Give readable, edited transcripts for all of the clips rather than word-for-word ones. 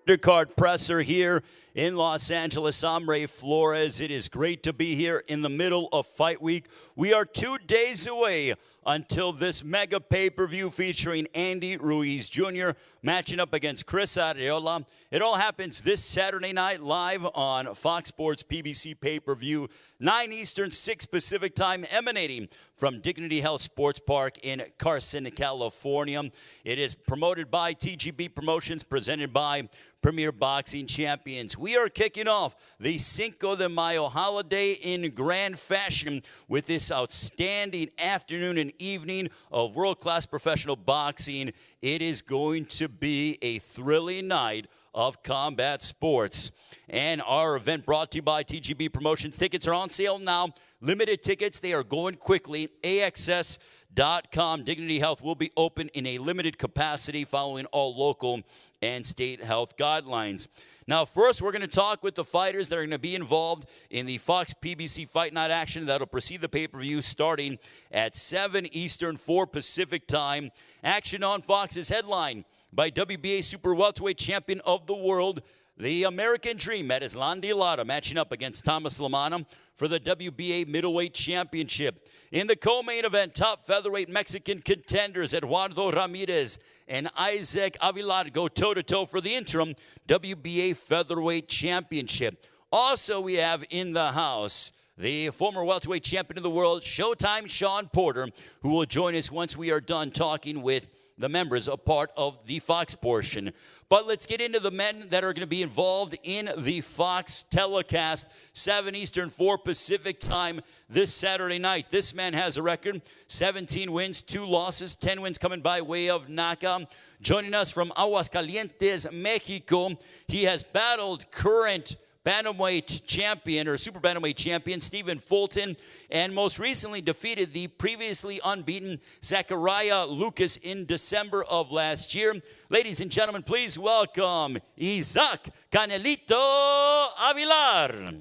Undercard presser here in Los Angeles. I'm Ray Flores. It is great to be here in the middle of fight week. We are 2 days away until this mega pay-per-view featuring Andy Ruiz Jr. matching up against Chris Arreola. It all happens this Saturday night live on Fox Sports PBC pay-per-view, 9 Eastern, 6 Pacific time, emanating from Dignity Health Sports Park in Carson, California. It is promoted by TGB Promotions, presented by Premier Boxing Champions. We are kicking off the Cinco de Mayo holiday in grand fashion with this outstanding afternoon and evening of world-class professional boxing. It is going to be a thrilling night of combat sports. And our event brought to you by TGB Promotions. Tickets are on sale now. Limited tickets. They are going quickly. AXS.com. Dignity Health will be open in a limited capacity following all local and state health guidelines. Now, first, we're going to talk with the fighters that are going to be involved in the Fox PBC Fight Night action that will precede the pay-per-view starting at 7 Eastern, 4 Pacific time. Action on Fox is headlined by WBA Super Welterweight Champion of the World, the American Dream, Erislandy Lara, matching up against LaManna for the WBA Middleweight Championship. In the co-main event, top featherweight Mexican contenders Eduardo Ramirez and Isaac Avelar go toe-to-toe for the interim WBA Featherweight Championship. Also, we have in the house the former welterweight champion of the world, Showtime Shawn Porter, who will join us once we are done talking with the members, a part of the Fox portion. But let's get into the men that are going to be involved in the Fox telecast, 7 Eastern, 4 Pacific time this Saturday night. This man has a record, 17 wins, 2 losses, 10 wins coming by way of knockout. Joining us from Aguascalientes, Mexico, he has battled current bantamweight champion, or super bantamweight champion, Stephen Fulton, and most recently defeated the previously unbeaten Zachariah Lucas in December of last year. Ladies and gentlemen, please welcome Isaac Canelito Avelar.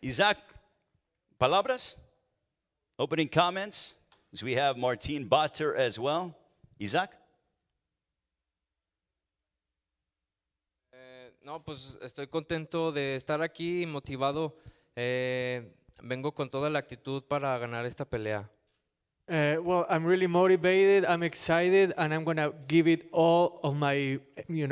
Isaac, palabras? Opening comments? As we have Martin Bater as well. Isaac? No, pues estoy contento de estar aquí, motivado. Vengo con toda la actitud para ganar esta pelea. Well, I'm really motivated, I'm excited, and I'm going to give it all of my,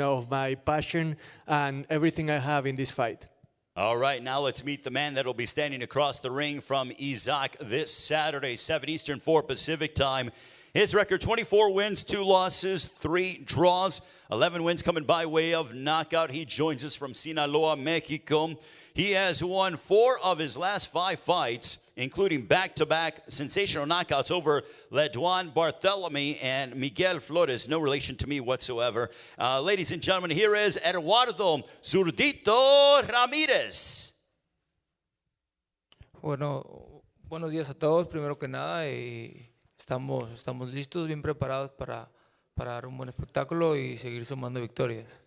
of my passion and everything I have in this fight. All right, now let's meet the man that will be standing across the ring from Isaac this Saturday, 7 Eastern, 4 Pacific time. His record, 24 wins, 2 losses, 3 draws, 11 wins coming by way of knockout. He joins us from Sinaloa, Mexico. He has won 4 of his last 5 fights, including back-to-back sensational knockouts over Leduan Barthelemy and Miguel Flores. No relation to me whatsoever. Ladies and gentlemen, here is Eduardo Zurdito Ramirez. Bueno, buenos días a todos, primero que nada, y estamos listos, bien preparados para dar un buen espectáculo y seguir sumando victorias.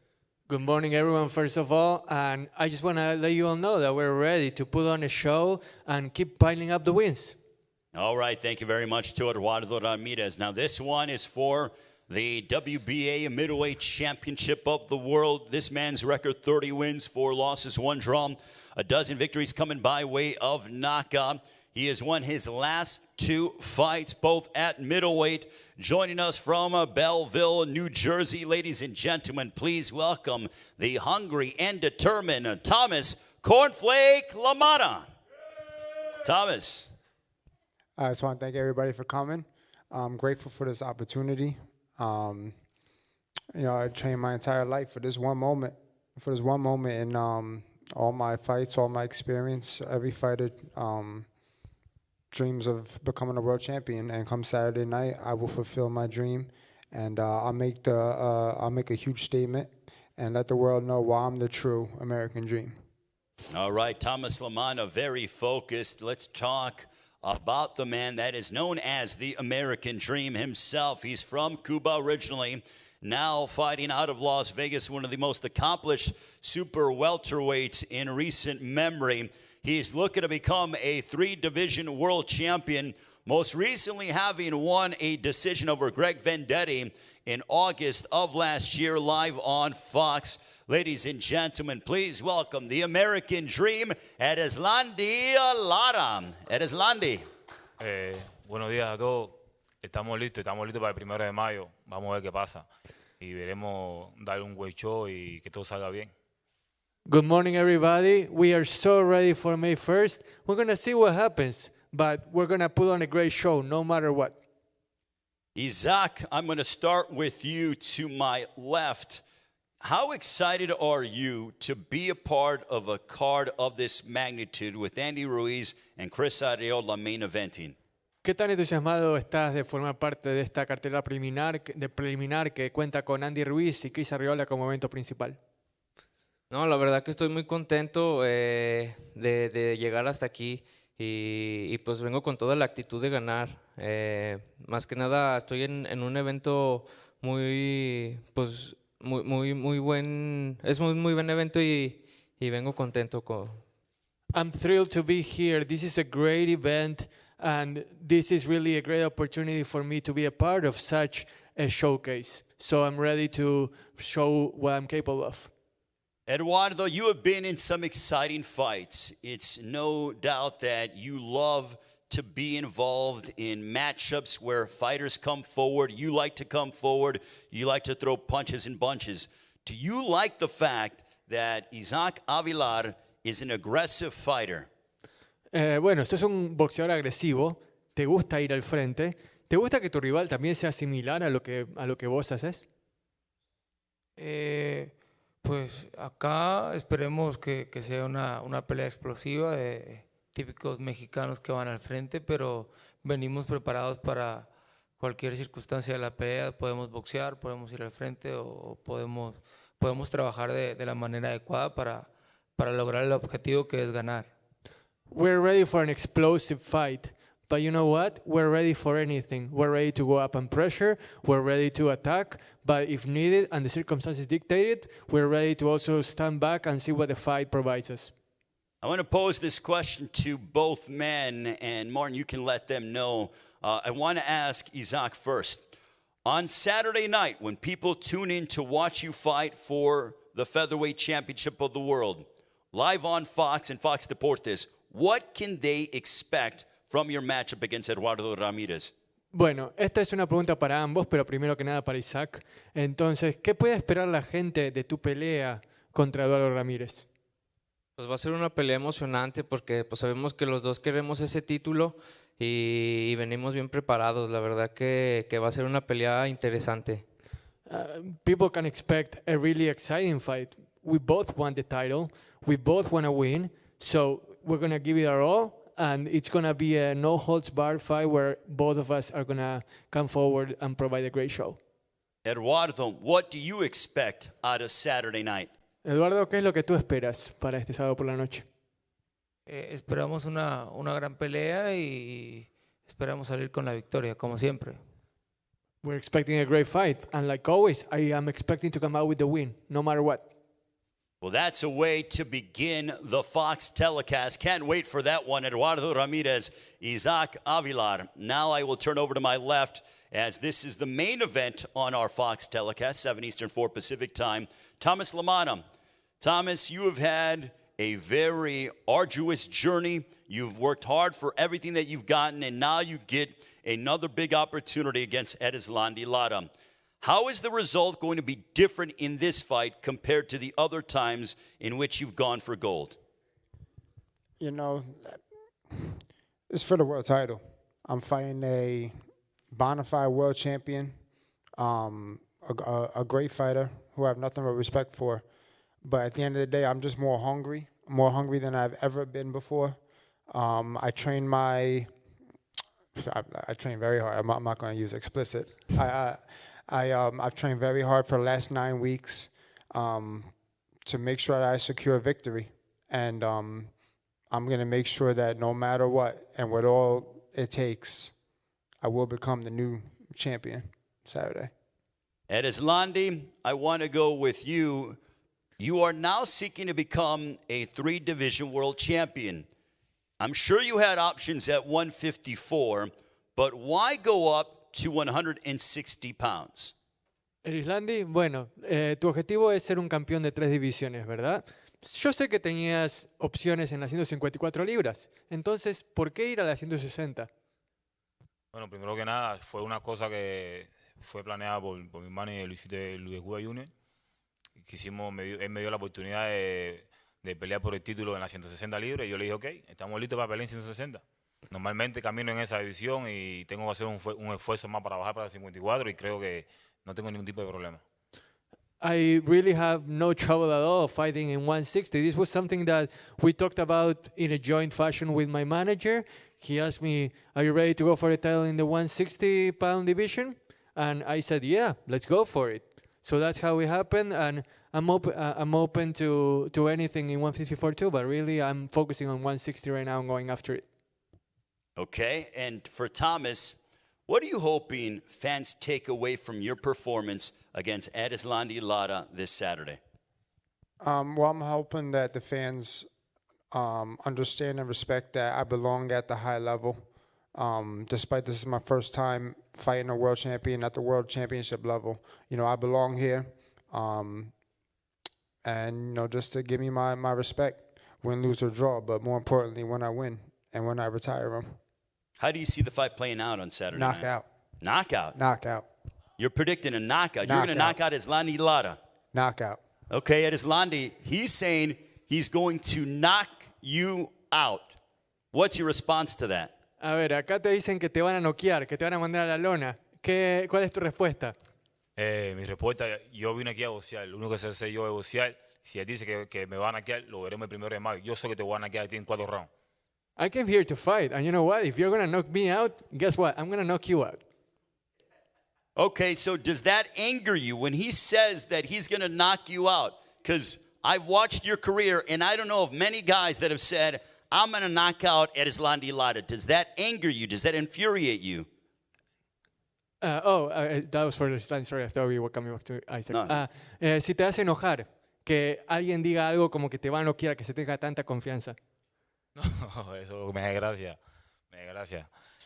Good morning, everyone, first of all, and I just want to let you all know that we're ready to put on a show and keep piling up the wins. All right, thank you very much to Eduardo Ramirez. Now, this one is for the WBA Middleweight Championship of the World. This man's record, 30 wins, 4 losses, 1 draw, a dozen victories coming by way of knockout. He has won his last 2 fights, both at middleweight. Joining us from Belleville, New Jersey, ladies and gentlemen, please welcome the hungry and determined Thomas Cornflake LaManna. Thomas. I just want to thank everybody for coming. I'm grateful for this opportunity. I trained my entire life for this one moment. In all my fights, all my experience, every fighter dreams of becoming a world champion, and come Saturday night, I will fulfill my dream, and I'll make a huge statement and let the world know why I'm the true American dream. All right, Thomas LaManna, very focused. Let's talk about the man that is known as the American Dream himself. He's from Cuba originally, now fighting out of Las Vegas, one of the most accomplished super welterweights in recent memory. He's looking to become a 3-division world champion, most recently having won a decision over Greg Vendetti in August of last year, live on Fox. Ladies and gentlemen, please welcome the American Dream, Erislandy Lara. Erislandy. Buenos días a todos. Estamos listos para el 1 de mayo. Vamos a ver qué pasa. Y veremos dar un buen show y que todo salga bien. Good morning, everybody. We are so ready for May 1st. We're going to see what happens, but we're going to put on a great show no matter what. Isaac, I'm going to start with you to my left. How excited are you to be a part of a card of this magnitude with Andy Ruiz and Chris Arreola main eventing? ¿Qué tan entusiasmado estás de formar parte de esta cartelera preliminar que cuenta con Andy Ruiz y Chris Arreola como evento principal? No, la verdad que estoy muy contento de llegar hasta aquí y pues vengo con toda la actitud de ganar. Más que nada estoy en un evento muy buen, es muy buen evento y vengo contento con. I'm thrilled to be here. This is a great event and this is really a great opportunity for me to be a part of such a showcase. So I'm ready to show what I'm capable of. Eduardo, you have been in some exciting fights. It's no doubt that you love to be involved in matchups where fighters come forward. You like to come forward. You like to throw punches and bunches. Do you like the fact that Isaac Avelar is an aggressive fighter? Bueno, sos un boxeador agresivo. ¿Te gusta ir al frente? ¿Te gusta que tu rival también sea similar a lo que vos haces? Pues acá esperemos que sea una pelea explosiva de típicos mexicanos que van al frente, pero venimos preparados para cualquier circunstancia de la pelea. Podemos boxear, podemos ir al frente o podemos trabajar de la manera adecuada para lograr el objetivo que es ganar. We're ready for an explosive fight. But you know what? We're ready for anything. We're ready to go up and pressure. We're ready to attack. But if needed and the circumstances dictate it, we're ready to also stand back and see what the fight provides us. I want to pose this question to both men, and Martin, you can let them know. I want to ask Isaac first. On Saturday night, when people tune in to watch you fight for the Featherweight Championship of the World, live on Fox and Fox Deportes, what can they expect from your matchup against Eduardo Ramirez? Bueno, esta es una pregunta para ambos, pero primero que nada para Isaac. Entonces, ¿qué puede esperar la gente de tu pelea contra Eduardo Ramírez? Pues va a ser una pelea emocionante porque pues sabemos que los dos queremos ese título y venimos bien preparados. La verdad que va a ser una pelea interesante. People can expect a really exciting fight. We both want the title. We both want to win. So we're going to give it our all. And it's going to be a no-holds-barred fight where both of us are going to come forward and provide a great show. Eduardo, what do you expect out of Saturday night? Eduardo, ¿qué es lo que tú esperas para este sábado por la noche? Esperamos una gran pelea y esperamos salir con la victoria, como siempre. We're expecting a great fight. And like always, I am expecting to come out with the win, no matter what. Well, that's a way to begin the Fox telecast. Can't wait for that one. Eduardo Ramirez, Isaac Avelar. Now I will turn over to my left as this is the main event on our Fox telecast, 7 Eastern, 4 Pacific time. Thomas LaManna. Thomas, you have had a very arduous journey. You've worked hard for everything that you've gotten, and now you get another big opportunity against Erislandy Lara. How is the result going to be different in this fight compared to the other times in which you've gone for gold? You know, it's for the world title. I'm fighting a bona fide world champion, a great fighter who I have nothing but respect for. But at the end of the day, I'm just more hungry than I've ever been before. I train very hard. I'm not going to use explicit. I've trained very hard for the last 9 weeks to make sure that I secure a victory. And I'm going to make sure that no matter what and what all it takes, I will become the new champion Saturday. Erislandy, I want to go with you. You are now seeking to become a 3-division world champion. I'm sure you had options at 154, but why go up to 160 pounds? Erislandy, bueno, tu objetivo es ser un campeón de 3 divisiones, ¿verdad? Yo sé que tenías opciones en las 154 libras. Entonces, ¿por qué ir a las 160? Bueno, primero que nada, fue una cosa que fue planeada por mi manager Ruiz Jr. Él me dio la oportunidad de pelear por el título en las 160 libras y yo le dije, ok, estamos listos para pelear en 160. Normalmente camino en esa división y tengo que hacer un esfuerzo más para bajar para 54 y creo que no tengo ningún tipo de problema. I really have no trouble at all fighting in 160. This was something that we talked about in a joint fashion with my manager. He asked me, are you ready to go for a title in the 160-pound division? And I said, yeah, let's go for it. So that's how it happened, and I'm open to anything in 154 too, but really I'm focusing on 160 right now and going after it. Okay, and for Thomas, what are you hoping fans take away from your performance against Erislandy Lara this Saturday? Well, I'm hoping that the fans understand and respect that I belong at the high level. Despite this is my first time fighting a world champion at the world championship level, I belong here. And, just to give me my respect, win, lose, or draw, but more importantly, when I win and when I retire them. How do you see the fight playing out on Saturday night? Knockout. Knockout? You're predicting a knockout. You're going to knock out Erislandy Lara. Knockout. Okay, Erislandy, he's saying he's going to knock you out. What's your response to that? A ver, acá te dicen que te van a noquear, que te van a mandar a la lona. ¿Cuál es tu respuesta? Mi respuesta, yo vine aquí a boxear. Lo único que sé yo es boxear. Si él dice que me van a noquear, lo veremos el 1 de mayo. Yo sé que te voy a noquear a ti en 4 rounds. I came here to fight, and you know what? If you're going to knock me out, guess what? I'm going to knock you out. Okay, so does that anger you when he says that he's going to knock you out? Because I've watched your career, and I don't know of many guys that have said, I'm going to knock out Erislandy Lara. Does that anger you? Does that infuriate you? That was for Erislandy. Sorry, I thought we were coming back to Isaac. No. Si te hace enojar que alguien diga algo como que te va a noquear, que se tenga tanta confianza. No, eso me da gracia.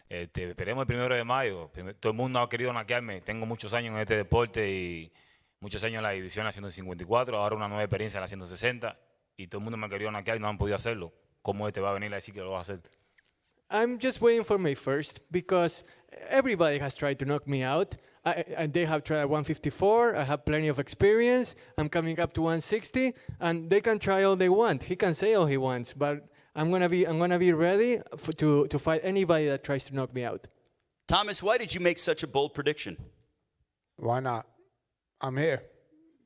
Esperemos el 1 de mayo. Todo el mundo ha querido noquearme. Tengo muchos años en este deporte y muchos años en la división a 154, ahora una nueva experiencia en la 160 y todo el mundo me ha querido noquear y no han podido hacerlo. ¿Cómo te va a venir a decir que lo va a hacer? I'm just waiting for my first because everybody has tried to knock me out. They have tried at 154. I have plenty of experience. I'm coming up to 160, and they can try all they want. He can say all he wants, but I'm gonna be ready to fight anybody that tries to knock me out. Thomas, why did you make such a bold prediction? Why not? I'm here.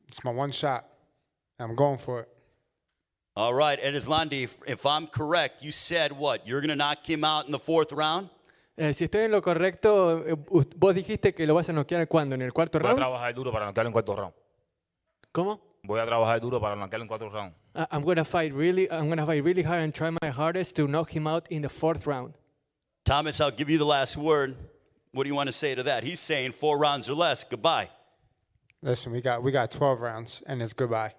It's my one shot. I'm going for it. All right, Erislandy, if I'm correct, you said what? You're going to knock him out in the 4th round? Si estoy en lo correcto, vos dijiste que lo vas a noquear ¿cuándo? ¿En el 4º round? Voy a trabajar duro para noquearlo en 4 rounds. ¿Cómo? Voy a trabajar duro para noquearlo en 4 rounds. I'm gonna fight really hard and try my hardest to knock him out in the 4th round. Thomas, I'll give you the last word. What do you want to say to that? He's saying 4 rounds or less. Goodbye. Listen, we got 12 rounds and it's goodbye.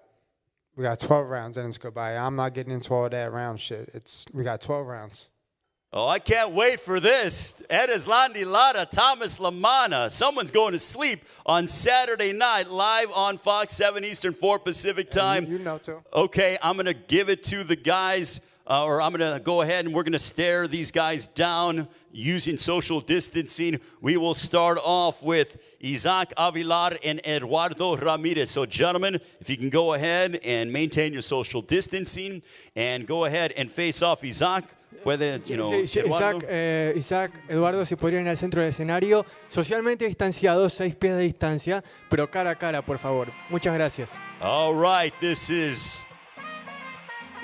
We got 12 rounds and it's goodbye. I'm not getting into all that round shit. We got 12 rounds. Oh, I can't wait for this. Erislandy Lara, Thomas LaManna. Someone's going to sleep on Saturday night, live on Fox 7 Eastern, 4 Pacific time. You know too. Okay, I'm going to give it to the guys, or I'm going to go ahead and we're going to stare these guys down using social distancing. We will start off with Isaac Avelar and Eduardo Ramirez. So, gentlemen, if you can go ahead and maintain your social distancing and go ahead and face off Isaac. Puede, Isaac, Eduardo, si podrían ir al centro del escenario, socialmente distanciados, 6 pies de distancia, pero cara a cara, por favor. Muchas gracias. All right, this is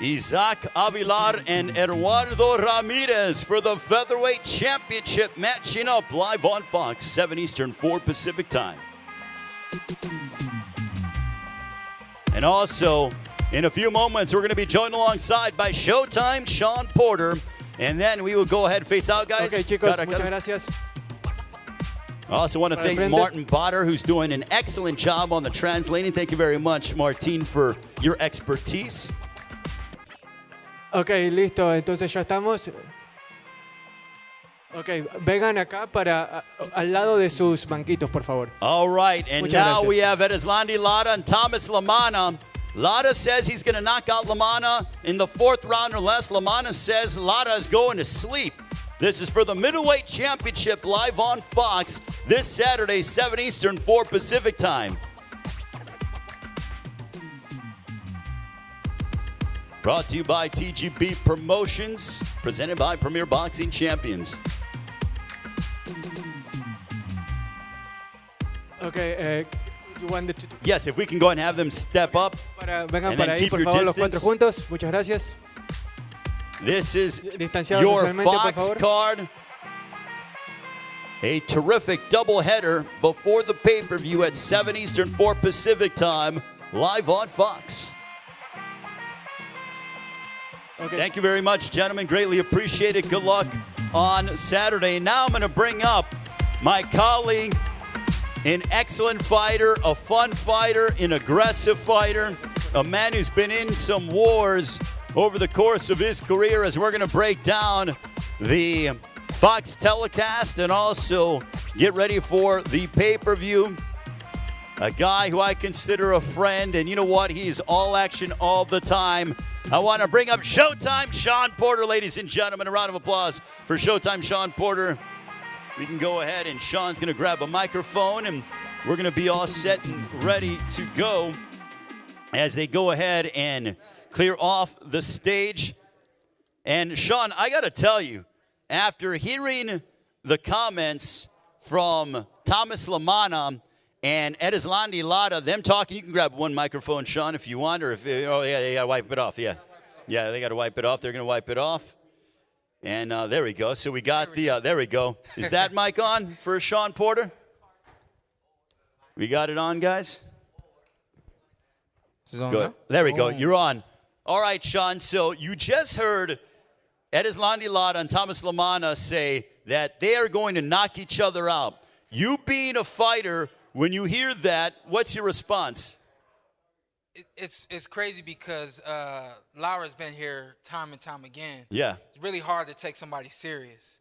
Isaac Avelar and Eduardo Ramirez for the Featherweight Championship, matching up live on Fox 7 Eastern, 4 Pacific time. And also, in a few moments, we're going to be joined alongside by Showtime, Shawn Porter. And then we will go ahead and face out, guys. Okay, chicos, muchas gracias. I also want to thank Martin Botter, who's doing an excellent job on the translating. Thank you very much, Martin, for your expertise. Ok, listo. Entonces ya estamos. Okay, vengan acá para al lado de sus banquitos, por favor. All right, and Muchas now gracias. we have Erislandy, Lara, and Thomas LaManna. Lara says he's going to knock out LaManna in the 4th round or less. LaManna says Lara is going to sleep. This is for the Middleweight Championship live on Fox this Saturday, 7 Eastern, 4 Pacific time. Brought to you by TGB Promotions, presented by Premier Boxing Champions. Okay, you wanted to... Yes, if we can go and have them step up. Vengan And para then ahí, keep por your favor, los distance. 4 juntos. Muchas gracias. This is Distanciados your socialmente, por Fox favor. card. A terrific doubleheader before the pay-per-view at 7 Eastern, 4 Pacific time, live on Fox. Okay. Thank you very much, gentlemen. Greatly appreciate it. Good luck on Saturday. Now I'm going to bring up my colleague, an excellent fighter, a fun fighter, an aggressive fighter, a man who's been in some wars over the course of his career, as we're going to break down the Fox telecast and also get ready for the pay-per-view. A guy who I consider a friend, and you know what? He's all action all the time. I want to bring up Showtime Shawn Porter, ladies and gentlemen. A round of applause for Showtime Shawn Porter. We can go ahead, and Shawn's going to grab a microphone, and we're going to be all set and ready to go as they go ahead and clear off the stage. And Shawn, I got to tell you, after hearing the comments from Thomas LaManna and Erislandy Lara, them talking, you can grab one microphone, Shawn, if you want, or if, oh yeah, they got to wipe it off, yeah. Yeah, they got to wipe it off. They're going to wipe it off. And there we go. So we got the, there we go. Is that mic on for Shawn Porter? We got it on, guys? Is it on Good. now? There we go. You're on. All right, Shawn. So you just heard Erislandy Lara and Thomas LaManna say that they are going to knock each other out. You being a fighter, when you hear that, what's your response? It's crazy because Lara's been here time and time again. Yeah. It's really hard to take somebody serious.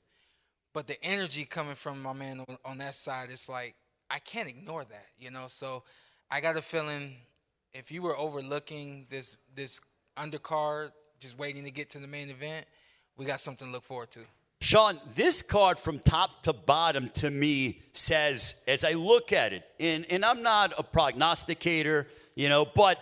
But the energy coming from my man on that side, it's like, I can't ignore that, you know? So I got a feeling if you were overlooking this undercard, just waiting to get to the main event, we got something to look forward to. Shawn, this card from top to bottom to me says, as I look at it, and I'm not a prognosticator, you know, but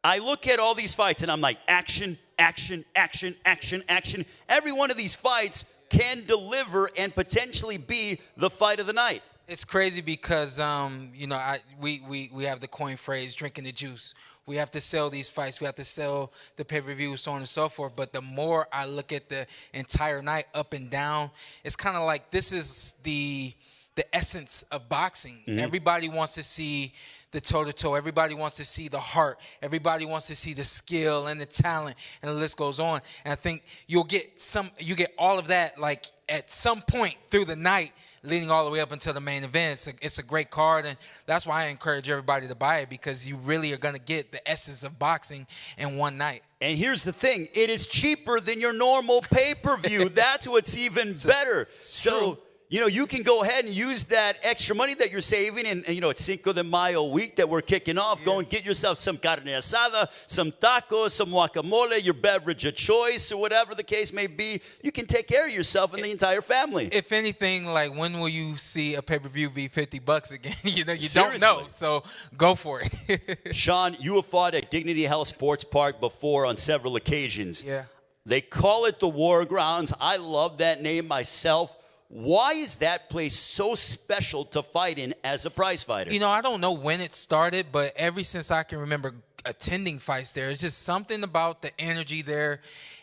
I look at all these fights and I'm like, action, action, action, action, action. Every one of these fights can deliver and potentially be the fight of the night. It's crazy because, you know, we have the coin phrase, drinking the juice. We have to sell these fights. We have to sell the pay-per-view, so on and so forth. But the more I look at the entire night up and down, it's kind of like this is the essence of boxing. Mm-hmm. Everybody wants to see the toe-to-toe. Everybody wants to see the heart. Everybody wants to see the skill and the talent, and the list goes on. And I think you get all of that like at some point through the night, leading all the way up until the main event. It's a great card, and that's why I encourage everybody to buy it, because you really are going to get the essence of boxing in one night. And here's the thing. It is cheaper than your normal pay-per-view. That's what's even better. So, you know, you can go ahead and use that extra money that you're saving, and you know, it's Cinco de Mayo week that we're kicking off. Yeah. Go and get yourself some carne asada, some tacos, some guacamole, your beverage of choice, or whatever the case may be. You can take care of yourself and the entire family. If anything, like, when will you see a pay-per-view be $50 again? You know, you Seriously. don't know, so go for it. Shawn, you have fought at Dignity Health Sports Park before on several occasions. Yeah. They call it the War Grounds. I love that name myself. Why is that place so special to fight in as a prize fighter? You know, I don't know when it started, but ever since I can remember attending fights there, it's just something about the energy there.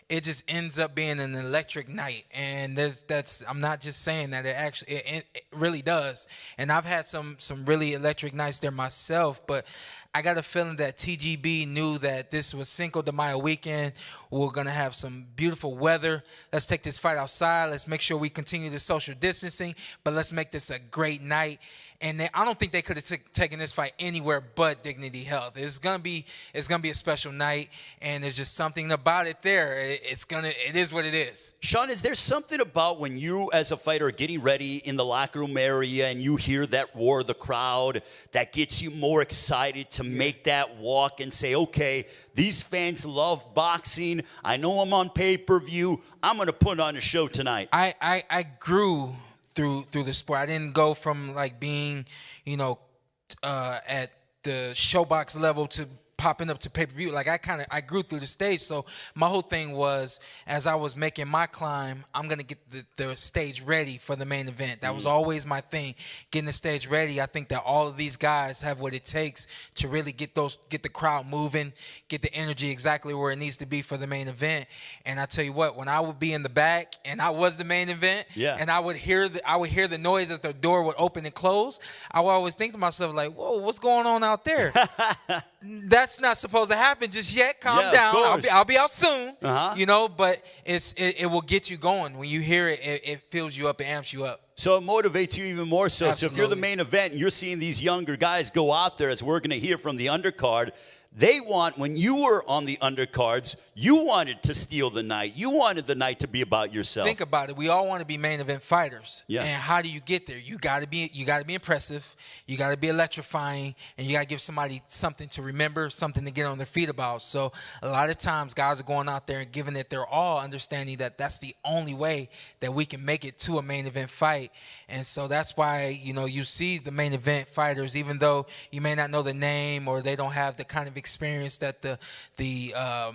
It just ends up being an electric night, and I'm not just saying that. It really does. And I've had some really electric nights there myself, but I got a feeling that TGB knew that this was Cinco de Mayo weekend. We're going to have some beautiful weather. Let's take this fight outside. Let's make sure we continue the social distancing, but let's make this a great night. And I don't think they could have taken this fight anywhere but Dignity Health. It's gonna be a special night, and there's just something about it there. It is what it is. Shawn, is there something about when you as a fighter are getting ready in the locker room area and you hear that roar of the crowd that gets you more excited to make that walk and say, okay, these fans love boxing. I know I'm on pay-per-view. I'm going to put on a show tonight. I grew through the sport. I didn't go from like being, at the showbox level to popping up to pay-per-view. Like I grew through the stage. So my whole thing was, as I was making my climb, I'm going to get the stage ready for the main event. That was always my thing, getting the stage ready. I think that all of these guys have what it takes to really get the crowd moving, get the energy exactly where it needs to be for the main event. And I tell you what, when I would be in the back and I was the main event, and I would hear the noise as the door would open and close, I would always think to myself like, whoa, what's going on out there? That's not supposed to happen just yet. Calm down. I'll be out soon. But it will get you going. When you hear it, it fills you up, it amps you up. So it motivates you even more so. Absolutely. So if you're the main event and you're seeing these younger guys go out there, as we're going to hear from the undercard, when you were on the undercards, you wanted to steal the night. You wanted the night to be about yourself. Think about it. We all want to be main event fighters. Yeah. And how do you get there? You got to be impressive. You got to be electrifying, and you got to give somebody something to remember, something to get on their feet about. So a lot of times guys are going out there and giving it their all, understanding that that's the only way that we can make it to a main event fight. And so that's why, you see the main event fighters, even though you may not know the name or they don't have the kind of experience that the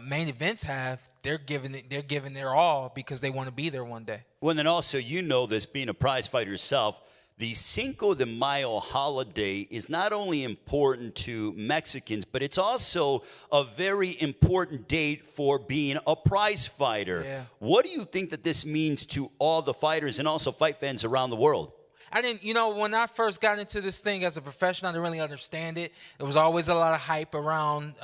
main events have, they're giving their all because they want to be there one day. Well, and then also, this being a prize fighter yourself, the Cinco de Mayo holiday is not only important to Mexicans, but it's also a very important date for being a prize fighter. Yeah. What do you think that this means to all the fighters and also fight fans around the world? I didn't, when I first got into this thing as a professional, I didn't really understand it. There was always a lot of hype around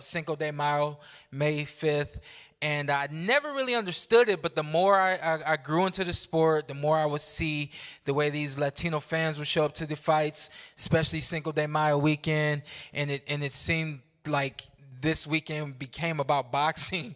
Cinco de Mayo, May 5th. And I never really understood it, but the more I grew into the sport, the more I would see the way these Latino fans would show up to the fights, especially Cinco de Mayo weekend, and it seemed like this weekend became about boxing.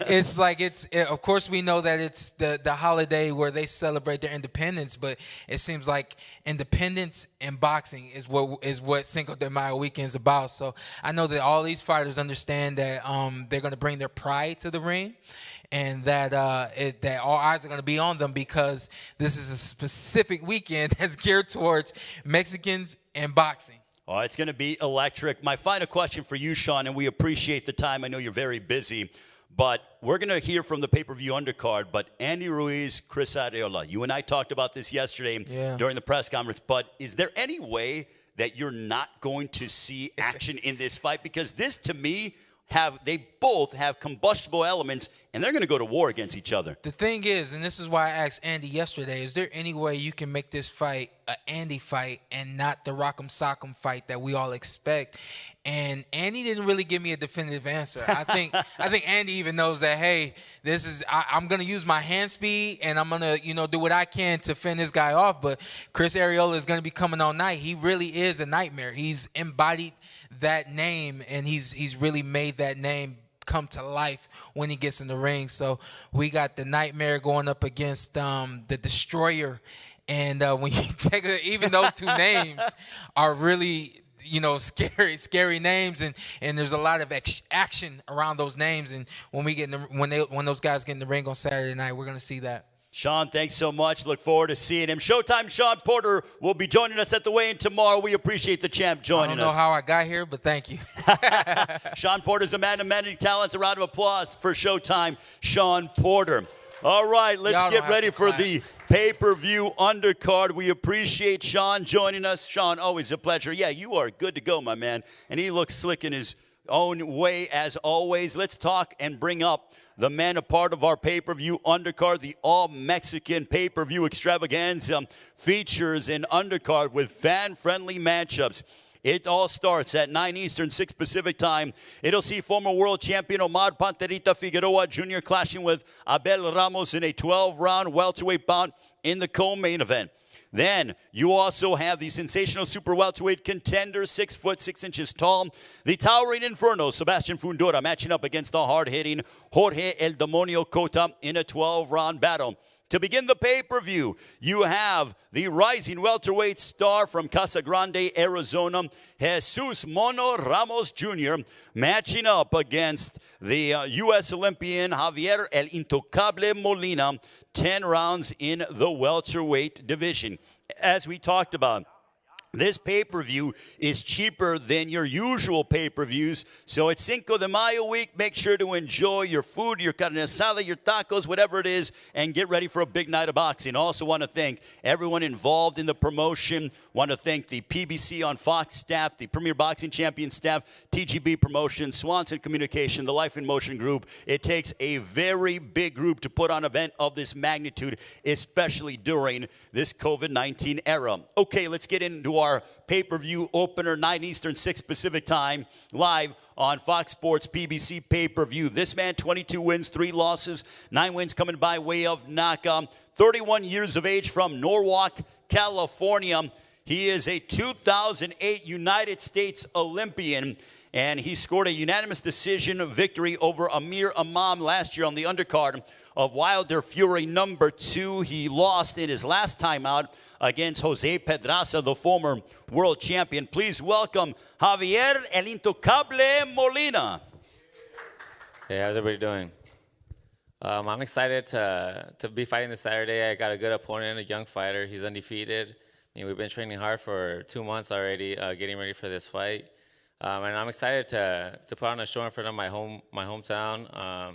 It's like of course we know that it's the holiday where they celebrate their independence, but it seems like independence and boxing is what Cinco de Mayo weekend is about. So I know that all these fighters understand that they're going to bring their pride to the ring, and that that all eyes are going to be on them because this is a specific weekend that's geared towards Mexicans and boxing. Oh, it's going to be electric. My final question for you, Shawn, and we appreciate the time. I know you're very busy, but we're going to hear from the pay-per-view undercard. But Andy Ruiz, Chris Arreola, you and I talked about this yesterday during the press conference, but is there any way that you're not going to see action in this fight? Because this, to me, they both have combustible elements, and they're going to go to war against each other. The thing is, and this is why I asked Andy yesterday, is there any way you can make this fight an Andy fight and not the Rock'em Sock'em fight that we all expect? And Andy didn't really give me a definitive answer. I think Andy even knows that, hey, I'm going to use my hand speed and I'm going to, do what I can to fend this guy off. But Chris Arreola is going to be coming all night. He really is a nightmare. He's embodied that name, and he's really made that name come to life when he gets in the ring. So we got the Nightmare going up against the Destroyer. And when you take even those two names are really, scary names, and there's a lot of action around those names. And when when those guys get in the ring on Saturday night, we're gonna see that. Shawn, thanks so much. Look forward to seeing him. Showtime Shawn Porter will be joining us at the weigh-in tomorrow. We appreciate the champ joining us. I don't know how I got here, but thank you. Shawn Porter's a man of many talents. A round of applause for Showtime Shawn Porter. All right, let's get ready for the pay-per-view undercard. We appreciate Shawn joining us. Shawn, always a pleasure. Yeah, you are good to go, my man. And he looks slick in his own way as always. Let's talk and bring up the man a part of our pay-per-view undercard. The all-Mexican pay-per-view extravaganza features an undercard with fan-friendly matchups. It all starts at 9 Eastern, 6 Pacific time. It'll see former world champion Omar Panterita Figueroa Jr. clashing with Abel Ramos in a 12-round welterweight bout in the co-main event. Then you also have the sensational super welterweight contender, 6 foot 6 inches tall, the towering inferno, Sebastian Fundora, matching up against the hard-hitting Jorge El Demonio Cota in a 12-round battle. To begin the pay-per-view, you have the rising welterweight star from Casa Grande, Arizona, Jesus Mono Ramos Jr., matching up against the U.S. Olympian Javier El Intocable Molina, 10 rounds in the welterweight division. As we talked about, this pay-per-view is cheaper than your usual pay-per-views. So it's Cinco de Mayo week. Make sure to enjoy your food, your carne asada, your tacos, whatever it is, and get ready for a big night of boxing. Also want to thank everyone involved in the promotion. Want to thank the PBC on Fox staff, the Premier Boxing Champion staff, TGB Promotion, Swanson Communication, the Life in Motion group. It takes a very big group to put on an event of this magnitude, especially during this COVID-19 era. Okay, let's get into our pay-per-view opener, 9 Eastern, 6 Pacific time, live on Fox Sports PBC pay-per-view. This man, 22 wins, 3 losses, 9 wins coming by way of knockout. 31 years of age, from Norwalk, California. He is a 2008 United States Olympian, and he scored a unanimous decision victory over Amir Imam last year on the undercard of Wilder Fury number 2. He lost in his last time out against Jose Pedraza, the former world champion. Please welcome Javier El Intocable Molina. Hey, how's everybody doing? I'm excited to be fighting this Saturday. I got a good opponent, a young fighter. He's undefeated. I mean, we've been training hard for 2 months already, getting ready for this fight. And I'm excited to put on a show in front of my hometown. I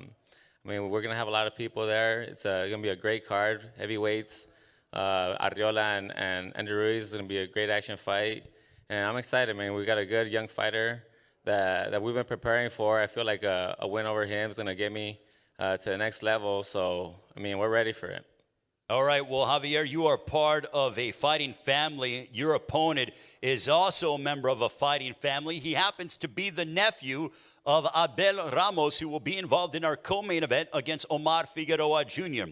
mean, we're going to have a lot of people there. It's going to be a great card, heavyweights. Arreola and Ruiz is going to be a great action fight. And I'm excited, man. We got a good young fighter that we've been preparing for. I feel like a win over him is going to get me to the next level. So, I mean, we're ready for it. All right, well, Javier, you are part of a fighting family. Your opponent is also a member of a fighting family. He happens to be the nephew of Abel Ramos, who will be involved in our co-main event against Omar Figueroa Jr.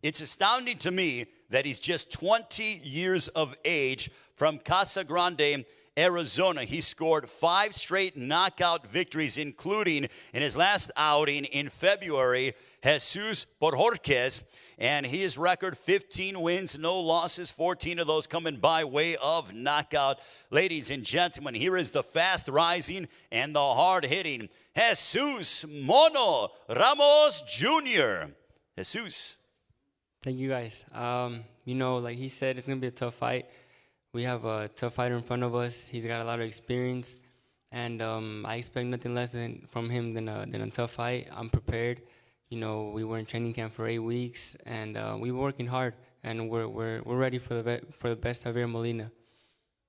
It's astounding to me that he's just 20 years of age, from Casa Grande, Arizona. He scored 5 straight knockout victories, including in his last outing in February, Jesus por Jorge. And his record, 15 wins, no losses, 14 of those coming by way of knockout. Ladies and gentlemen, here is the fast-rising and the hard-hitting Jesus Mono Ramos Jr. Jesus. Thank you, guys. You know, like he said, it's going to be a tough fight. We have a tough fighter in front of us. He's got a lot of experience. And I expect nothing less from him than a tough fight. I'm prepared. You know, we were in training camp for 8 weeks, and we were working hard, and we're ready for the best Javier Molina.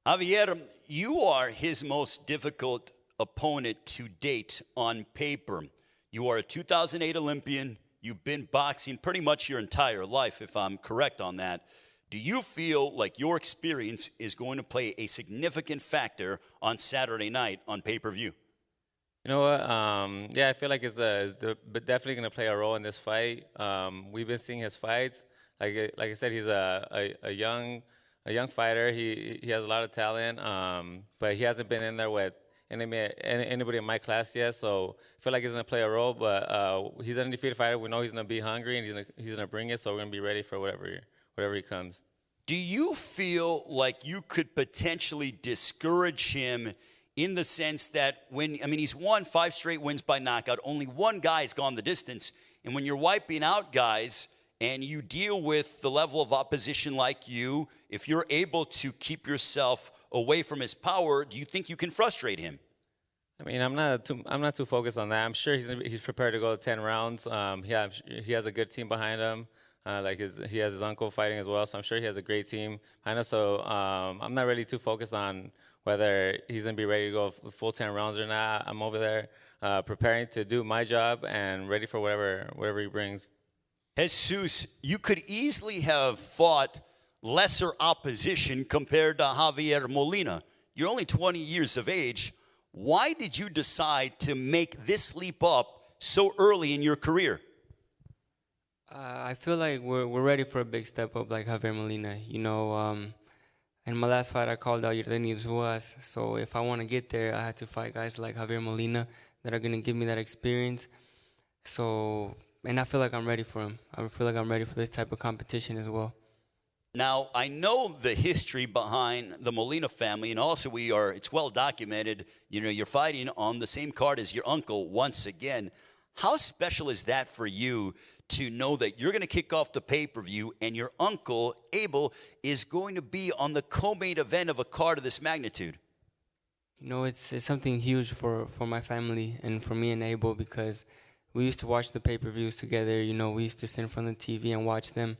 Javier, you are his most difficult opponent to date on paper. You are a 2008 Olympian. You've been boxing pretty much your entire life, if I'm correct on that. Do you feel like your experience is going to play a significant factor on Saturday night on pay-per-view? You know what? Yeah, I feel like it's definitely going to play a role in this fight. We've been seeing his fights. Like I said, he's a young fighter. He has a lot of talent, but he hasn't been in there with anybody in my class yet. So I feel like he's going to play a role. But he's an undefeated fighter. We know he's going to be hungry, and he's going to bring it. So we're going to be ready for whatever he comes. Do you feel like you could potentially discourage him in the sense that he's won 5 straight wins by knockout, only one guy's gone the distance, and when you're wiping out guys and you deal with the level of opposition like you, if you're able to keep yourself away from his power, do you think you can frustrate him? I mean, I'm not too focused on that. I'm sure he's prepared to go 10 rounds. He has a good team behind him. He has his uncle fighting as well, so I'm sure he has a great team behind him. So I'm not really too focused on whether he's going to be ready to go full 10 rounds or not. I'm over there preparing to do my job and ready for whatever he brings. Jesus, you could easily have fought lesser opposition compared to Javier Molina. You're only 20 years of age. Why did you decide to make this leap up so early in your career? I feel like we're ready for a big step up like Javier Molina. You know, In my last fight, I called out Erislandy Ruiz. So if I want to get there, I had to fight guys like Javier Molina that are going to give me that experience. So, and I feel like I'm ready for him. I feel like I'm ready for this type of competition as well. Now, I know the history behind the Molina family, and also it's well documented, you're fighting on the same card as your uncle once again. How special is that for you to know that you're going to kick off the pay-per-view and your uncle, Abel, is going to be on the co-main event of a card of this magnitude? It's something huge for my family and for me and Abel, because we used to watch the pay-per-views together. We used to sit in front of the TV and watch them.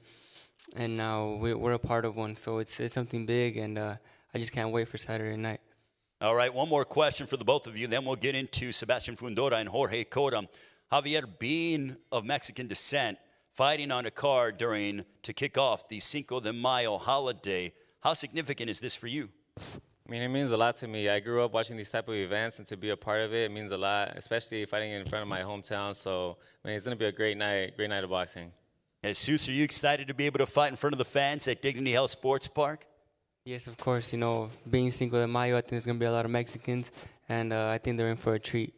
And now we're a part of one, so it's something big, and I just can't wait for Saturday night. All right, one more question for the both of you, then we'll get into Sebastian Fundora and Jorge Cota. Javier, being of Mexican descent, fighting on a card to kick off the Cinco de Mayo holiday, how significant is this for you? I mean, it means a lot to me. I grew up watching these type of events, and to be a part of it means a lot, especially fighting in front of my hometown. So, it's going to be a great night of boxing. Jesus, are you excited to be able to fight in front of the fans at Dignity Health Sports Park? Yes, of course. Being Cinco de Mayo, I think there's going to be a lot of Mexicans, and I think they're in for a treat.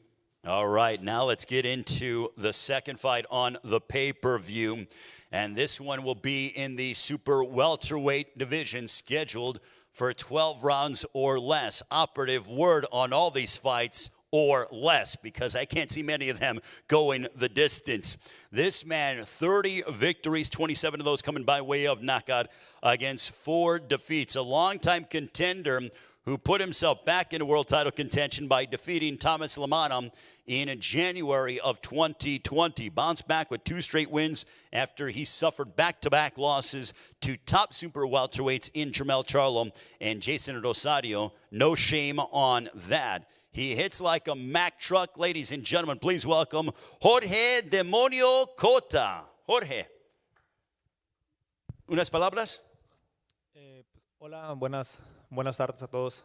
All right, now let's get into the second fight on the pay-per-view. And this one will be in the super welterweight division, scheduled for 12 rounds or less. Operative word on all these fights, or less, because I can't see many of them going the distance. This man, 30 victories, 27 of those coming by way of knockout against 4 defeats. A longtime contender who put himself back into world title contention by defeating LaManna in January of 2020. Bounced back with 2 straight wins after he suffered back-to-back losses to top super welterweights in Jermell Charlo and Jason Rosario. No shame on that. He hits like a Mack truck. Ladies and gentlemen, please welcome Jorge Demonio Cota. Jorge. ¿Unas palabras? Hola, buenas tardes a todos.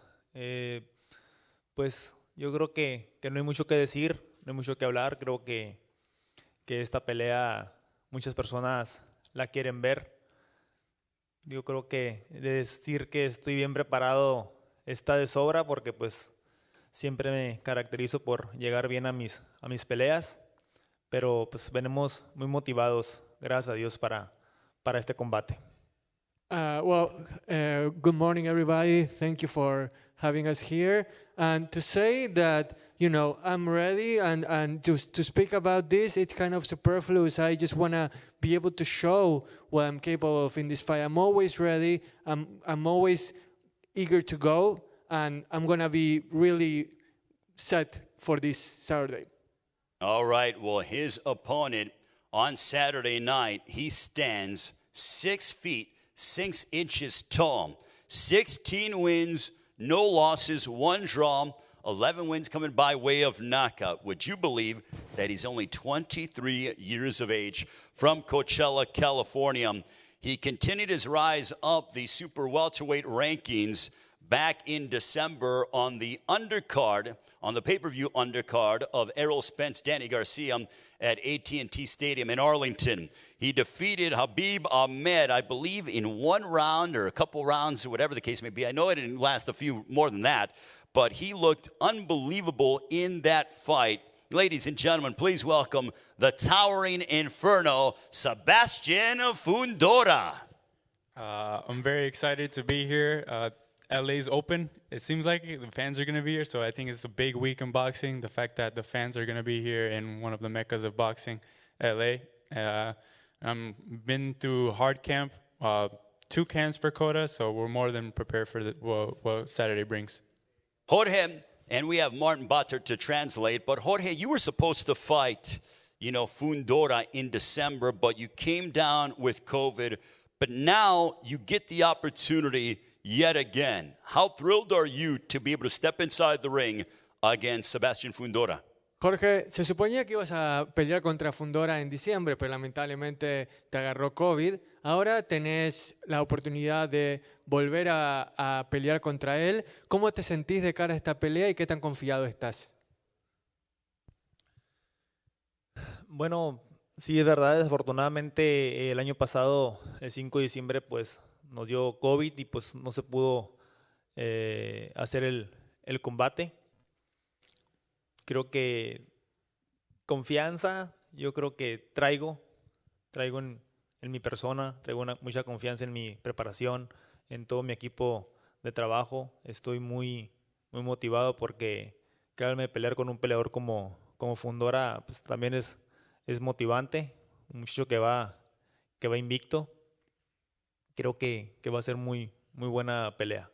Pues yo creo que no hay mucho que decir, no hay mucho que hablar. Creo que esta pelea muchas personas la quieren ver. Yo creo que decir que estoy bien preparado está de sobra, porque pues siempre me caracterizo por llegar bien a mis peleas, pero pues venimos muy motivados, gracias a Dios, para este combate. Good morning, everybody. Thank you for having us here. And to say that, I'm ready, and to speak about this, it's kind of superfluous. I just want to be able to show what I'm capable of in this fight. I'm always ready. I'm always eager to go. And I'm going to be really set for this Saturday. All right. Well, his opponent on Saturday night, he stands 6 feet, 6 inches tall. 16 wins, no losses, 1 draw, 11 wins coming by way of knockout. Would you believe that he's only 23 years of age, from Coachella, California? He continued his rise up the super welterweight rankings back in December on the undercard, on the pay-per-view undercard of Errol Spence, Danny Garcia at AT&T Stadium in Arlington. He defeated Habib Ahmed, I believe, in 1 round or a couple rounds, or whatever the case may be. I know it didn't last a few more than that, but he looked unbelievable in that fight. Ladies and gentlemen, please welcome the towering inferno, Sebastian Fundora. I'm very excited to be here. LA's open. It seems like the fans are going to be here, so I think it's a big week in boxing. The fact that the fans are going to be here in one of the meccas of boxing, LA. I've been through hard camp, 2 camps for Cota, so we're more than prepared for what Saturday brings. Jorge, and we have Martin Butter to translate, but Jorge, you were supposed to fight, Fundora in December, but you came down with COVID, but now you get the opportunity yet again. How thrilled are you to be able to step inside the ring against Sebastian Fundora? Jorge, se suponía que ibas a pelear contra Fundora en diciembre, pero lamentablemente te agarró COVID. Ahora tenés la oportunidad de volver a pelear contra él. ¿Cómo te sentís de cara a esta pelea y qué tan confiado estás? Bueno, sí, es verdad. Desafortunadamente, el año pasado, el 5 de diciembre, pues nos dio COVID y pues no se pudo hacer el combate. Creo que confianza, yo creo que traigo en mi persona, traigo mucha confianza en mi preparación, en todo mi equipo de trabajo. Estoy muy motivado porque créanme, pelear con un peleador como Fundora pues también es motivante, un muchacho que va invicto. Creo que va a ser muy buena pelea.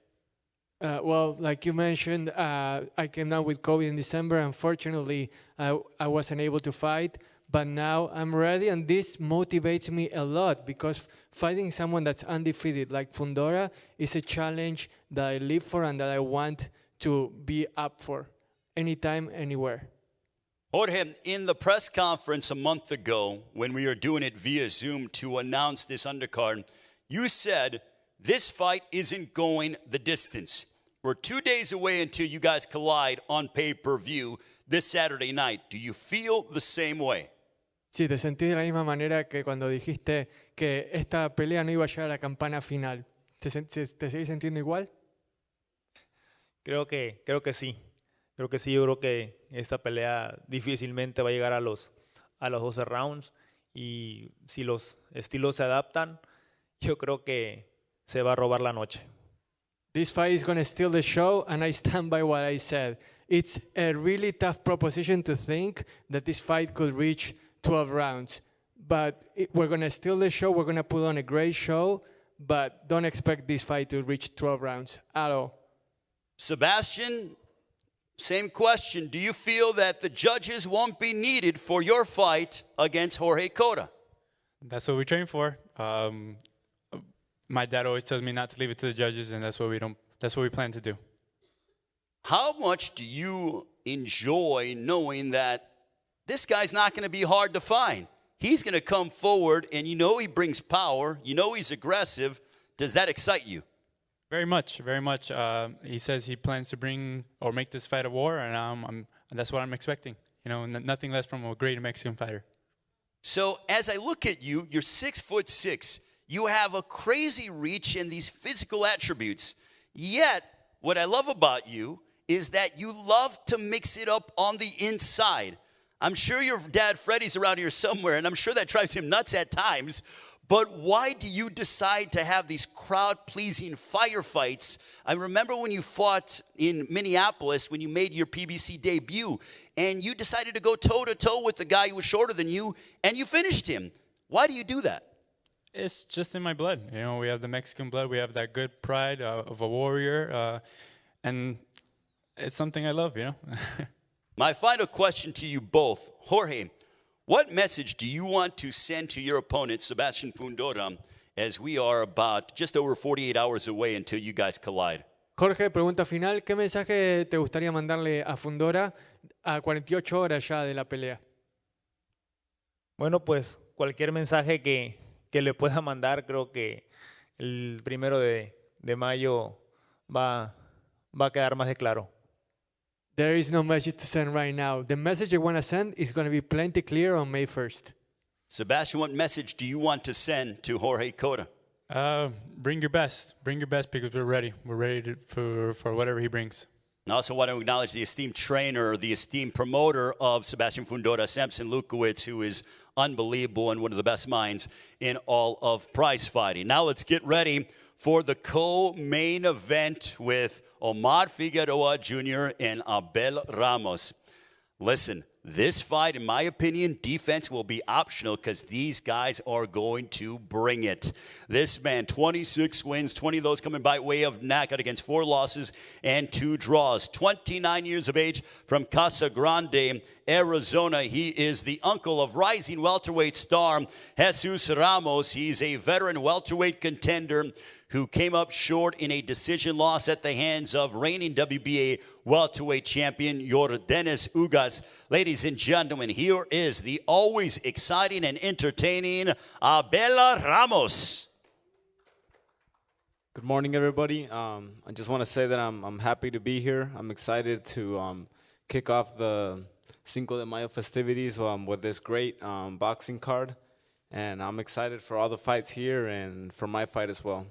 Well, like you mentioned, I came down with COVID in December. Unfortunately, I wasn't able to fight, but now I'm ready, and this motivates me a lot because fighting someone that's undefeated like Fundora is a challenge that I live for and that I want to be up for anytime, anywhere. Jorge, in the press conference a month ago, when we were doing it via Zoom to announce this undercard, you said this fight isn't going the distance. We're 2 days away until you guys collide on pay-per-view this Saturday night. Do you feel the same way? Sí, te sentí de la misma manera que cuando dijiste que esta pelea no iba a llegar a la campana final. ¿Te seguís sintiendo igual? Creo que sí. Creo que sí. Yo creo que esta pelea difícilmente va a llegar a los 12 rounds. Y si los estilos se adaptan, yo creo que se va a robar la noche. This fight is going to steal the show, and I stand by what I said. It's a really tough proposition to think that this fight could reach 12 rounds. But we're going to steal the show. We're going to put on a great show, but don't expect this fight to reach 12 rounds at all. Sebastian, same question. Do you feel that the judges won't be needed for your fight against Jorge Cota? That's what we train for. My dad always tells me not to leave it to the judges, and that's what we plan to do. How much do you enjoy knowing that this guy's not going to be hard to find? He's going to come forward, and you know he brings power. You know he's aggressive. Does that excite you? Very much, very much. He says he plans to bring or make this fight a war, and that's what I'm expecting. You know, nothing less from a great Mexican fighter. So as I look at you, you're 6'6". You have a crazy reach and these physical attributes. Yet, what I love about you is that you love to mix it up on the inside. I'm sure your dad Freddie's around here somewhere, and I'm sure that drives him nuts at times. But why do you decide to have these crowd-pleasing firefights? I remember when you fought in Minneapolis, when you made your PBC debut, and you decided to go toe-to-toe with the guy who was shorter than you, and you finished him. Why do you do that? It's just in my blood. You know, we have the Mexican blood. We have that good pride of a warrior. And it's something I love, you know. My final question to you both. Jorge, what message do you want to send to your opponent, Sebastian Fundora, as we are about just over 48 hours away until you guys collide? Jorge, pregunta final. ¿Qué mensaje te gustaría mandarle a Fundora a 48 horas ya de la pelea? Bueno, pues cualquier mensaje que le pueda mandar, creo que el 1 de mayo va a quedar más de claro. There is no message to send right now. The message you want to send is going to be plenty clear on May 1st. Sebastian, what message do you want to send to Jorge Cota? Bring your best. Bring your best because we're ready. We're ready for whatever he brings. I also want to acknowledge the esteemed trainer, the esteemed promoter of Sebastian Fundora, Samson Lukowicz, who is unbelievable and one of the best minds in all of prize fighting. Now let's get ready for the co-main event with Omar Figueroa Jr. and Abel Ramos. Listen, this fight, in my opinion, defense will be optional because these guys are going to bring it. This man, 26 wins, 20 of those coming by way of knockout against 4 losses and 2 draws. 29 years of age from Casa Grande, Arizona. He is the uncle of rising welterweight star Jesus Ramos. He's a veteran welterweight contender who came up short in a decision loss at the hands of reigning WBA welterweight champion Yordenis Ugas. Ladies and gentlemen, here is the always exciting and entertaining Abel Ramos. Good morning, everybody. I just want to say that I'm happy to be here. I'm excited to kick off the Cinco de Mayo festivities with this great boxing card. And I'm excited for all the fights here and for my fight as well.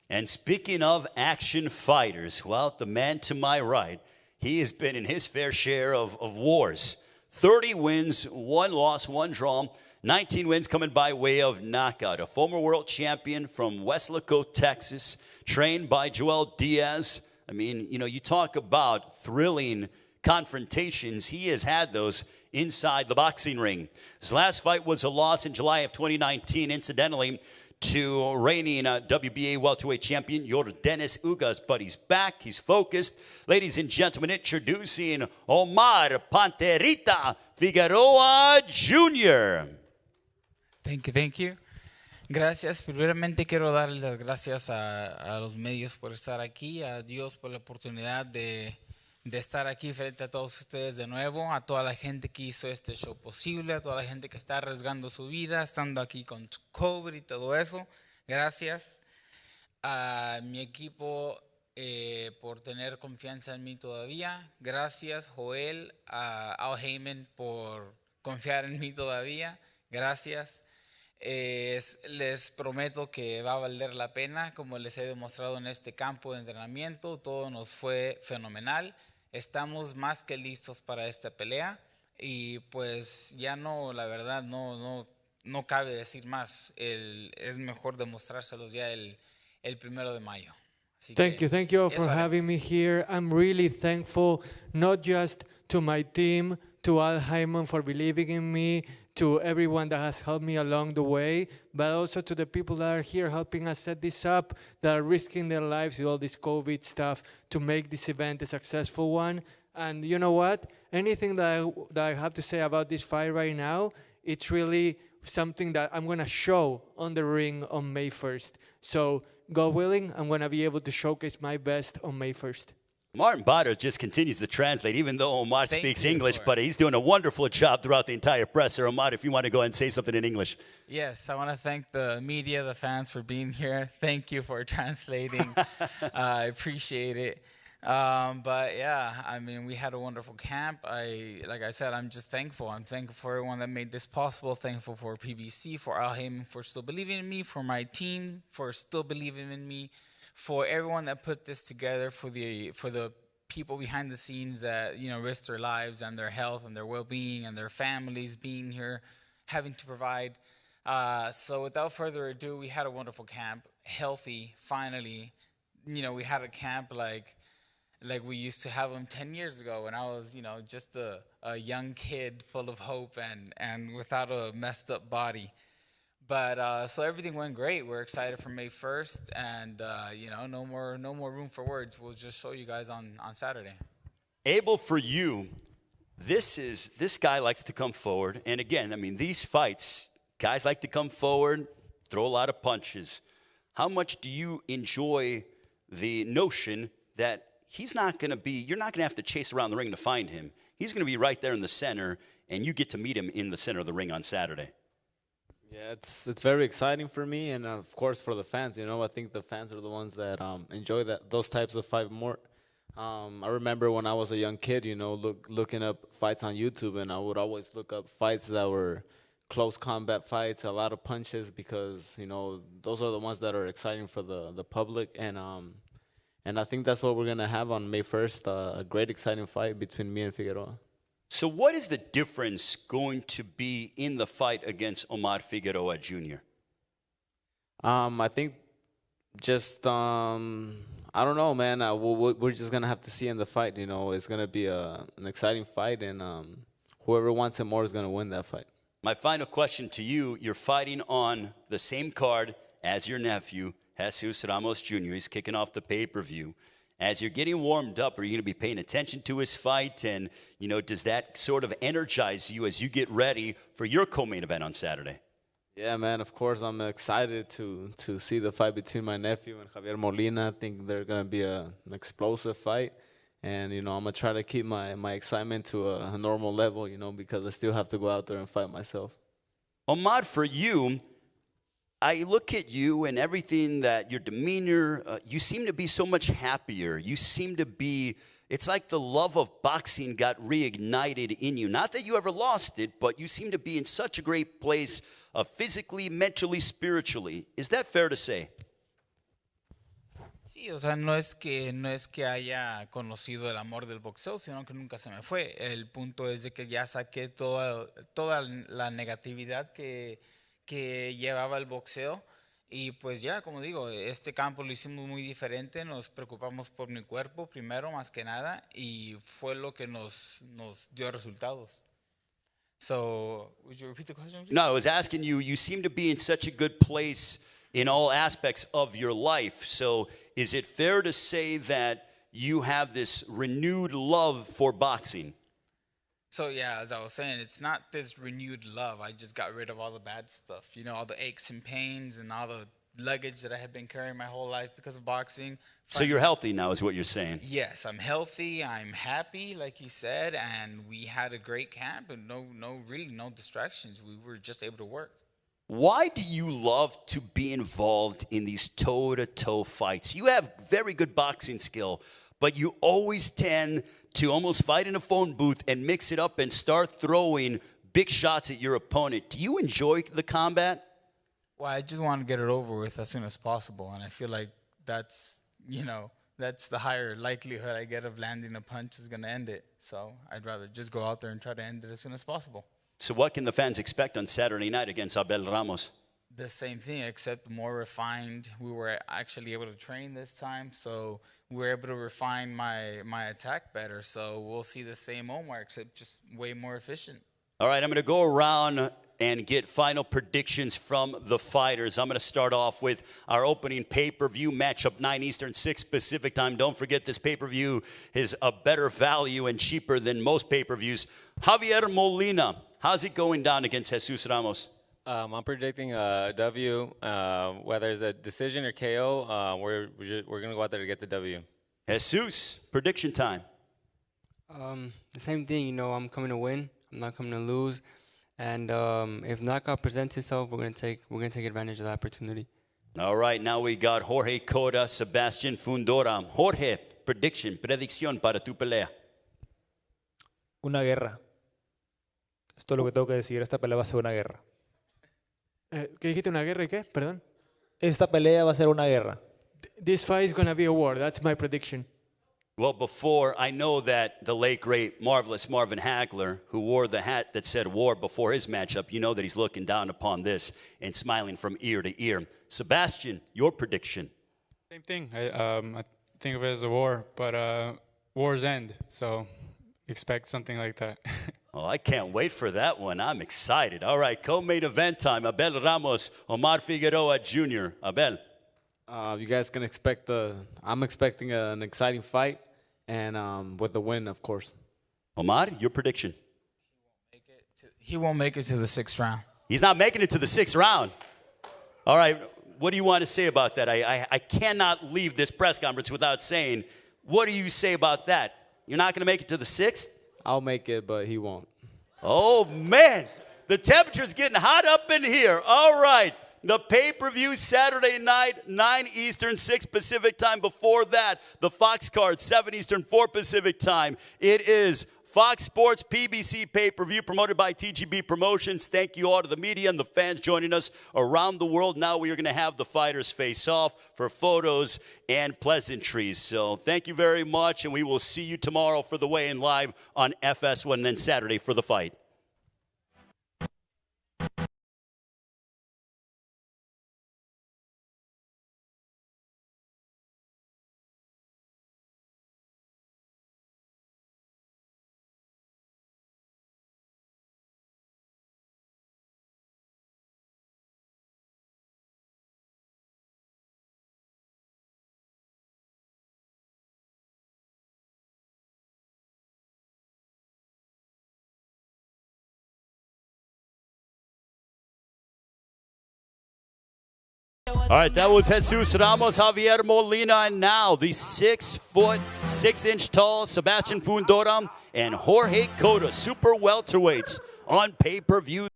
And speaking of action fighters, well, the man to my right, he has been in his fair share of wars. 30 wins, 1 loss, 1 draw, 19 wins coming by way of knockout. A former world champion from Weslaco, Texas, trained by Joel Diaz. I mean, you know, you talk about thrilling confrontations. He has had those inside the boxing ring. His last fight was a loss in July of 2019, incidentally, to reigning WBA welterweight champion Yordenis Ugas, but he's back, he's focused. Ladies and gentlemen, introducing Omar Panterita Figueroa Jr. Thank you. Gracias. Primeramente quiero darle las gracias a los medios por estar aquí, a Dios por la oportunidad de estar aquí frente a todos ustedes de nuevo, a toda la gente que hizo este show posible, a toda la gente que está arriesgando su vida, estando aquí con COVID y todo eso. Gracias a mi equipo por tener confianza en mí todavía. Gracias, Joel, a Al Heyman por confiar en mí todavía. Gracias. Les prometo que va a valer la pena, como les he demostrado en este campo de entrenamiento. Todo nos fue fenomenal. Estamos más que listos para esta pelea y pues ya no, la verdad, no cabe decir más. Es mejor demostrárselos ya el 1 de mayo. Así Thank you all for having me here. I'm really thankful, not just to my team, to Al Heyman for believing in me, to everyone that has helped me along the way, but also to the people that are here helping us set this up, that are risking their lives with all this COVID stuff to make this event a successful one. And you know what? Anything that I have to say about this fight right now, it's really something that I'm going to show on the ring on May 1st. So, God willing, I'm going to be able to showcase my best on May 1st. Martin Bader just continues to translate, even though Omar speaks English, but he's doing a wonderful job throughout the entire presser. Omar, if you want to go ahead and say something in English. Yes, I want to thank the media, the fans for being here. Thank you for translating. I appreciate it. But yeah, I mean, we had a wonderful camp. Like I said, I'm just thankful. I'm thankful for everyone that made this possible. Thankful for PBC, for Al Heyman for still believing in me, for my team for still believing in me, for everyone that put this together, for the people behind the scenes that, you know, risk their lives and their health and their well-being and their families being here, having to provide. So without further ado, we had a wonderful camp, healthy, finally. You know, we had a camp like we used to have them 10 years ago when I was, you know, just a young kid full of hope and without a messed up body. But so everything went great. We're excited for May 1st, and you know, no more room for words. We'll just show you guys on Saturday. Abel, for you, this guy likes to come forward, and again, I mean, these fights, guys like to come forward, throw a lot of punches. How much do you enjoy the notion that you're not going to have to chase around the ring to find him? He's going to be right there in the center, and you get to meet him in the center of the ring on Saturday. Yeah, it's very exciting for me, and of course for the fans. You know, I think the fans are the ones that enjoy those types of fight more. I remember when I was a young kid, you know, looking up fights on YouTube, and I would always look up fights that were close combat fights, a lot of punches, because, you know, those are the ones that are exciting for the public. And I think that's what we're gonna have on May 1st, a great exciting fight between me and Figueroa. So what is the difference going to be in the fight against Omar Figueroa Jr.? I think just, I don't know, man. We're just going to have to see in the fight. You know, it's going to be an exciting fight, and whoever wants it more is going to win that fight. My final question to you, you're fighting on the same card as your nephew, Jesus Ramos Jr. He's kicking off the pay-per-view. As you're getting warmed up, are you going to be paying attention to his fight? And, you know, does that sort of energize you as you get ready for your co-main event on Saturday? Yeah, man, of course. I'm excited to see the fight between my nephew and Javier Molina. I think they're going to be an explosive fight. And, you know, I'm going to try to keep my excitement to a normal level, you know, because I still have to go out there and fight myself. Omar, for you, I look at you and everything that your demeanor, you seem to be so much happier. You seem to be, it's like the love of boxing got reignited in you. Not that you ever lost it, but you seem to be in such a great place physically, mentally, spiritually. Is that fair to say? Sí, o sea, no es que haya conocido el amor del boxeo, sino que nunca se me fue. El punto es de que ya saqué toda la negatividad que llevaba el boxeo. Y pues ya, como digo, este campo lo hicimos muy diferente, nos preocupamos por mi cuerpo primero, más que nada, y fue lo que nos dio resultados. So, would you repeat the question? No, I was asking you, you seem to be in such a good place in all aspects of your life. So is it fair to say that you have this renewed love for boxing? So yeah, as I was saying, it's not this renewed love. I just got rid of all the bad stuff, you know, all the aches and pains and all the luggage that I had been carrying my whole life because of boxing. So you're healthy now is what you're saying. Yes, I'm healthy, I'm happy, like you said, and we had a great camp and really no distractions. We were just able to work. Why do you love to be involved in these toe-to-toe fights? You have very good boxing skill, but you always tend to almost fight in a phone booth and mix it up and start throwing big shots at your opponent. Do you enjoy the combat? Well, I just want to get it over with as soon as possible, and I feel like that's the higher likelihood I get of landing a punch is going to end it. So I'd rather just go out there and try to end it as soon as possible. So what can the fans expect on Saturday night against Abel Ramos? The same thing, except more refined. We were actually able to train this time, so we were able to refine my attack better. So we'll see the same Omar, except just way more efficient. All right, I'm going to go around and get final predictions from the fighters. I'm going to start off with our opening pay-per-view matchup, 9 Eastern, 6 Pacific time. Don't forget this pay-per-view is a better value and cheaper than most pay-per-views. Javier Molina, how's it going down against Jesus Ramos? I'm predicting a W, whether it's a decision or KO. We're going to go out there to get the W. Jesus, prediction time. The same thing, you know, I'm coming to win. I'm not coming to lose. And if knockout presents itself, we're gonna take advantage of the opportunity. All right, now we got Jorge, Cota, Sebastian, Fundora. Jorge, predicción para tu pelea. Una guerra. Esto es lo que tengo que decir. Esta pelea va a ser una guerra. ¿Qué dijiste? ¿Una guerra y qué? Perdón. Esta pelea va a ser una guerra. This fight is gonna be a war. That's my prediction. Well, before, I know that the late, great, marvelous Marvin Hagler, who wore the hat that said war before his matchup, you know that he's looking down upon this and smiling from ear to ear. Sebastian, your prediction. Same thing. I think of it as a war, but wars end, so expect something like that. Oh, I can't wait for that one. I'm excited. All right, co-main event time. Abel Ramos, Omar Figueroa Jr. Abel. You guys can expect I'm expecting an exciting fight. And with the win, of course. Omar, your prediction. He won't make it to the 6th round. He's not making it to the 6th round. All right, what do you want to say about that? I cannot leave this press conference without saying, what do you say about that? You're not going to make it to the 6th? I'll make it, but he won't. Oh, man. The temperature's getting hot up in here. All right. The pay-per-view Saturday night, 9 Eastern, 6 Pacific time. Before that, the Fox card, 7 Eastern, 4 Pacific time. It is Fox Sports PBC pay-per-view promoted by TGB Promotions. Thank you all to the media and the fans joining us around the world. Now we are going to have the fighters face off for photos and pleasantries. So thank you very much, and we will see you tomorrow for the weigh-in live on FS1, and then Saturday for the fight. All right, that was Jesus Ramos, Javier Molina, and now the 6', 6" tall Sebastian Fundora and Jorge Cota, super welterweights on pay-per-view.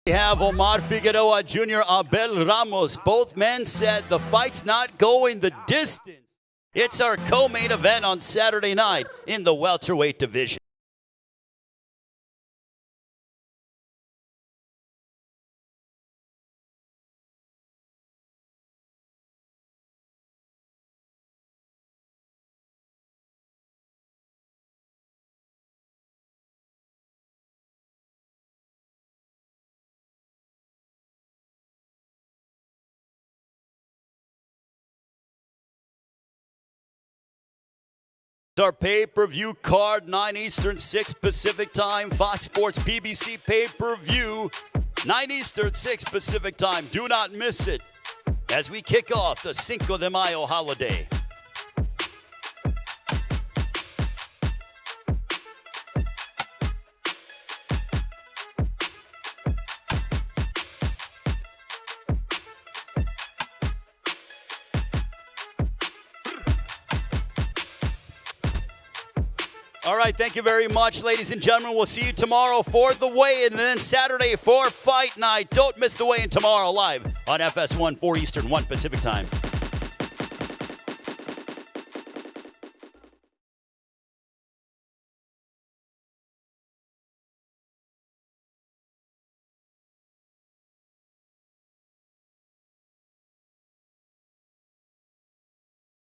We have have Omar Figueroa Jr., Abel Ramos. Both men said the fight's not going the distance. It's our co-main event on Saturday night in the welterweight division. Our pay-per-view card, 9 Eastern, 6 Pacific time, Fox Sports PBC pay-per-view, 9 Eastern, 6 Pacific time. Do not miss it as we kick off the Cinco de Mayo holiday. All right, thank you very much, ladies and gentlemen. We'll see you tomorrow for the weigh-in, and then Saturday for fight night. Don't miss the weigh-in tomorrow live on FS1, 4 Eastern, 1 Pacific time.